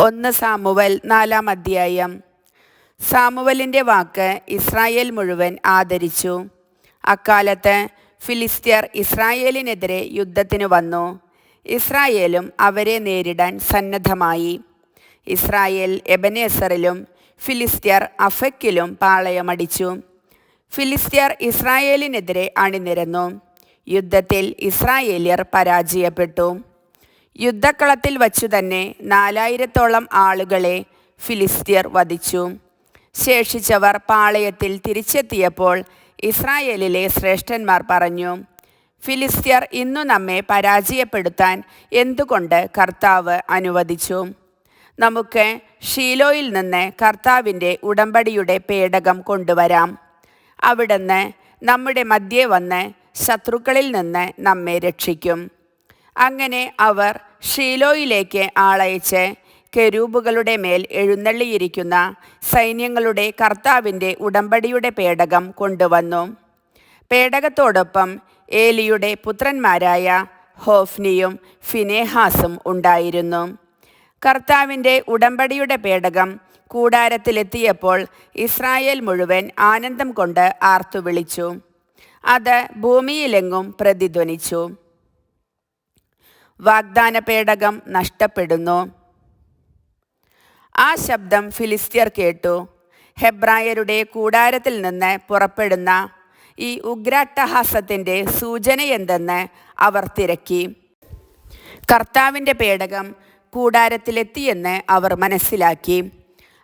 1 Samuel 4-ാം അധ്യായം. സാമുവലിൻ്റെ വാക്ക് Israel മുഴുവൻ ആദരിച്ചു. അക്കാലത്ത് ഫിലിസ്ത്യർ ഇസ്രായേലിനെതിരെ യുദ്ധത്തിന് വന്നു. ഇസ്രായേലും അവരെ നേരിടാൻ സന്നദ്ധമായി. ഇസ്രായേൽ എബനേസറിലും ഫിലിസ്ത്യർ അഫെക്കിലും പാളയമടിച്ചു. ഫിലിസ്ത്യർ ഇസ്രായേലിനെതിരെ അണിനിരന്നു. യുദ്ധത്തിൽ ഇസ്രായേല്യർ പരാജയപ്പെട്ടു. യുദ്ധക്കളത്തിൽ വച്ചു തന്നെ 4000-ഓളം ആളുകളെ ഫിലിസ്ത്യർ വധിച്ചു. ശേഷിച്ചവർ പാളയത്തിൽ തിരിച്ചെത്തിയപ്പോൾ ഇസ്രായേലിലെ ശ്രേഷ്ഠന്മാർ പറഞ്ഞു, ഫിലിസ്ത്യർ ഇന്നു നമ്മെ പരാജയപ്പെടുത്താൻ എന്തുകൊണ്ട് കർത്താവ് അനുവദിച്ചു? നമുക്ക് ഷീലോയിൽ നിന്ന് കർത്താവിൻ്റെ ഉടമ്പടിയുടെ പേടകം കൊണ്ടുവരാം. അവിടുന്ന് നമ്മുടെ മധ്യേ വന്ന് ശത്രുക്കളിൽ നിന്ന് നമ്മെ രക്ഷിക്കും. അങ്ങനെ അവർ ഷീലോയിലേക്ക് ആളയച്ച് കെരൂബുകളുടെ മേൽ എഴുന്നള്ളിയിരിക്കുന്ന സൈന്യങ്ങളുടെ കർത്താവിൻ്റെ ഉടമ്പടിയുടെ പേടകം കൊണ്ടുവന്നു. പേടകത്തോടൊപ്പം ഏലിയുടെ പുത്രന്മാരായ ഹോഫ്നിയും ഫിനേഹാസും ഉണ്ടായിരുന്നു. കർത്താവിൻ്റെ ഉടമ്പടിയുടെ പേടകം കൂടാരത്തിലെത്തിയപ്പോൾ ഇസ്രായേൽ മുഴുവൻ ആനന്ദം കൊണ്ട് ആർത്തുവിളിച്ചു. അത് ഭൂമിയിലെങ്ങും പ്രതിധ്വനിച്ചു. വാഗ്ദാന പേടകം നഷ്ടപ്പെടുന്നു. ആ ശബ്ദം ഫിലിസ്ത്യർ കേട്ടു. ഹെബ്രായരുടെ കൂടാരത്തിൽ നിന്ന് പുറപ്പെടുന്ന ഈ ഉഗ്രാട്ടഹാസത്തിൻ്റെ സൂചനയെന്തെന്ന് അവർ തിരക്കി. കർത്താവിൻ്റെ പേടകം കൂടാരത്തിലെത്തിയെന്ന് അവർ മനസ്സിലാക്കി.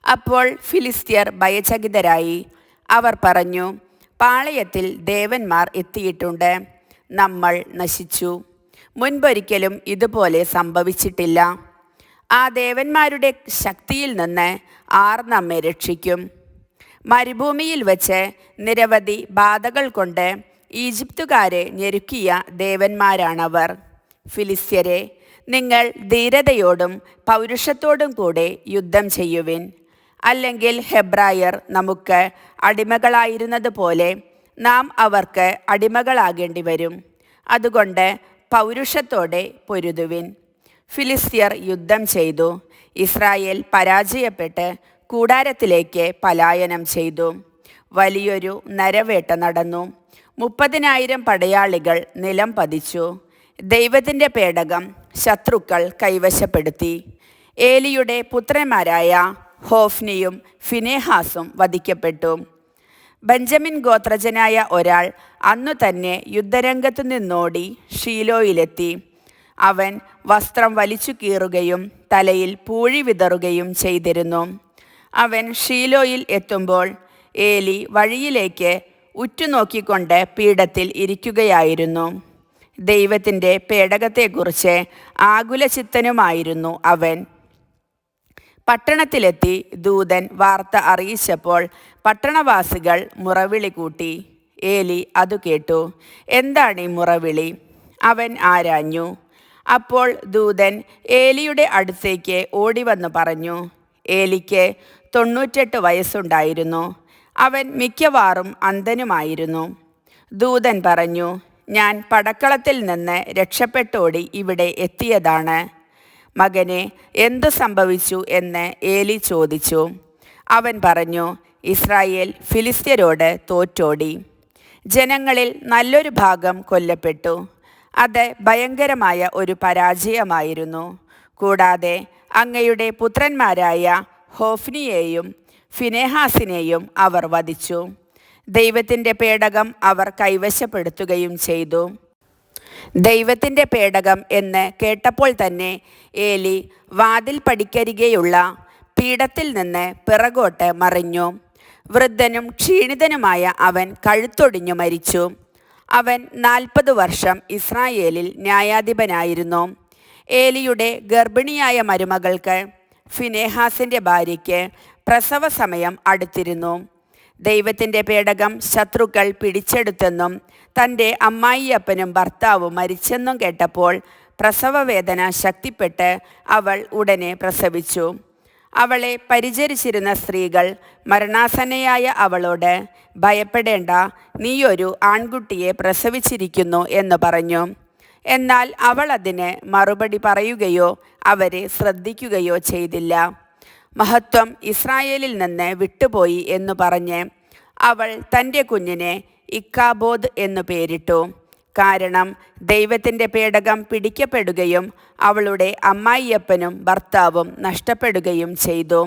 അപ്പോൾ ഫിലിസ്ത്യർ ഭയചകിതരായി. അവർ പറഞ്ഞു, പാളയത്തിൽ ദേവന്മാർ എത്തിയിട്ടുണ്ട്, നമ്മൾ നശിച്ചു. മുൻപൊരിക്കലും ഇതുപോലെ സംഭവിച്ചിട്ടില്ല. ആ ദേവന്മാരുടെ ശക്തിയിൽ നിന്ന് ആർ നമ്മെ രക്ഷിക്കും? മരുഭൂമിയിൽ വച്ച് നിരവധി ബാധകൾ കൊണ്ട് ഈജിപ്തുകാരെ ഞെരുക്കിയ ദേവന്മാരാണവർ. ഫിലിസ്ത്യരെ, നിങ്ങൾ ധീരതയോടും പൗരുഷത്തോടും കൂടെ യുദ്ധം ചെയ്യുവിൻ. അല്ലെങ്കിൽ ഹെബ്രായർ നമുക്ക് അടിമകളായിരുന്നത് പോലെ നാം അവർക്ക് അടിമകളാകേണ്ടി വരും. അതുകൊണ്ട് പൗരുഷത്തോടെ പൊരുതുവിൻ. ഫിലിസ്ത്യർ യുദ്ധം ചെയ്തു. ഇസ്രായേൽ പരാജയപ്പെട്ട് കൂടാരത്തിലേക്ക് പലായനം ചെയ്തു. വലിയൊരു നരവേട്ട നടന്നു. 30,000 പടയാളികൾ നിലം പതിച്ചു. ദൈവത്തിൻ്റെ പേടകം ശത്രുക്കൾ കൈവശപ്പെടുത്തി. ഏലിയുടെ പുത്രന്മാരായ ഹോഫ്നിയും ഫിനേഹാസും വധിക്കപ്പെട്ടു. ബെഞ്ചമിൻ ഗോത്രജനായ ഒരാൾ അന്നു തന്നെ യുദ്ധരംഗത്തു നിന്നോടി ഷീലോയിലെത്തി. അവൻ വസ്ത്രം വലിച്ചു കീറുകയും തലയിൽ പൂഴി വിതറുകയും ചെയ്തിരുന്നു. അവൻ ഷീലോയിൽ എത്തുമ്പോൾ ഏലി വഴിയിലേക്ക് ഉറ്റുനോക്കിക്കൊണ്ട് പീഠത്തിൽ ഇരിക്കുകയായിരുന്നു. ദൈവത്തിൻ്റെ പേടകത്തെക്കുറിച്ച് ആകുലചിത്തനുമായിരുന്നു അവൻ. പട്ടണത്തിലെത്തി ദൂതൻ വാർത്ത അറിയിച്ചപ്പോൾ പട്ടണവാസികൾ മുറവിളി കൂട്ടി. ഏലി അതു കേട്ടു. എന്താണ് ഈ മുറവിളി? അവൻ ആരാഞ്ഞു. അപ്പോൾ ദൂതൻ ഏലിയുടെ അടുത്തേക്ക് ഓടിവന്നു പറഞ്ഞു, ഏലിക്ക് 98 വയസ്സുണ്ടായിരുന്നു. അവൻ മിക്കവാറും അന്ധനുമായിരുന്നു. ദൂതൻ പറഞ്ഞു, ഞാൻ പടക്കളത്തിൽ നിന്ന് രക്ഷപ്പെട്ടോടി ഇവിടെ എത്തിയതാണ്. മകനെ, എന്തു സംഭവിച്ചു എന്ന് ഏലി ചോദിച്ചു. അവൻ പറഞ്ഞു, ഇസ്രായേൽ ഫിലിസ്ത്യരോട് തോറ്റോടി. ജനങ്ങളിൽ നല്ലൊരു ഭാഗം കൊല്ലപ്പെട്ടു. അത് ഭയങ്കരമായ ഒരു പരാജയമായിരുന്നു. കൂടാതെ അങ്ങയുടെ പുത്രന്മാരായ ഹോഫ്നിയെയും ഫിനേഹാസിനെയും അവർ വധിച്ചു. ദൈവത്തിൻ്റെ പേടകം അവർ കൈവശപ്പെടുത്തുകയും ചെയ്തു. ദൈവത്തിൻ്റെ പേടകം എന്ന് കേട്ടപ്പോൾ തന്നെ ഏലി വാതിൽ പടിക്കരികെയുള്ള പീഠത്തിൽ നിന്ന് പിറകോട്ട് മറിഞ്ഞു. വൃദ്ധനും ക്ഷീണിതനുമായ അവൻ കഴുത്തൊടിഞ്ഞു മരിച്ചു. അവൻ 40 വർഷം ഇസ്രായേലിൽ ന്യായാധിപനായിരുന്നു. ഏലിയുടെ ഗർഭിണിയായ മരുമകൾക്ക്, ഫിനേഹാസിൻ്റെ ഭാര്യയ്ക്ക് പ്രസവ സമയം അടുത്തിരുന്നു. ദൈവത്തിൻ്റെ പേടകം ശത്രുക്കൾ പിടിച്ചെടുത്തെന്നും തൻ്റെ അമ്മായിയപ്പനും ഭർത്താവും മരിച്ചെന്നും കേട്ടപ്പോൾ പ്രസവവേദന ശക്തിപ്പെട്ട് അവൾ ഉടനെ പ്രസവിച്ചു. അവളെ പരിചരിച്ചിരുന്ന സ്ത്രീകൾ മരണാസന്നയായ അവളോട്, ഭയപ്പെടേണ്ട, നീയൊരു ആൺകുട്ടിയെ പ്രസവിച്ചിരിക്കുന്നു എന്ന് പറഞ്ഞു. എന്നാൽ അവൾ അതിന് മറുപടി പറയുകയോ അവരെ ശ്രദ്ധിക്കുകയോ ചെയ്തില്ല. മഹത്വം ഇസ്രായേലിൽ നിന്ന് വിട്ടുപോയി എന്നു പറഞ്ഞ് അവൾ തൻ്റെ കുഞ്ഞിനെ ഇക്കാബോദ് എന്നു പേരിട്ടു. കാരണം ദൈവത്തിൻ്റെ പേടകം പിടിക്കപ്പെടുകയും അവളുടെ അമ്മായിയപ്പനും ഭർത്താവും നഷ്ടപ്പെടുകയും ചെയ്തു.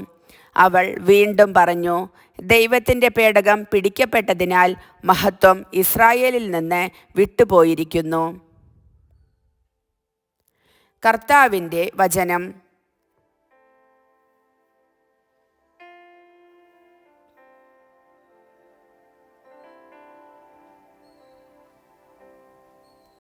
അവൾ വീണ്ടും പറഞ്ഞു, ദൈവത്തിൻ്റെ പേടകം പിടിക്കപ്പെട്ടതിനാൽ മഹത്വം ഇസ്രായേലിൽ നിന്ന് വിട്ടുപോയിരിക്കുന്നു. കർത്താവിൻ്റെ വചനം.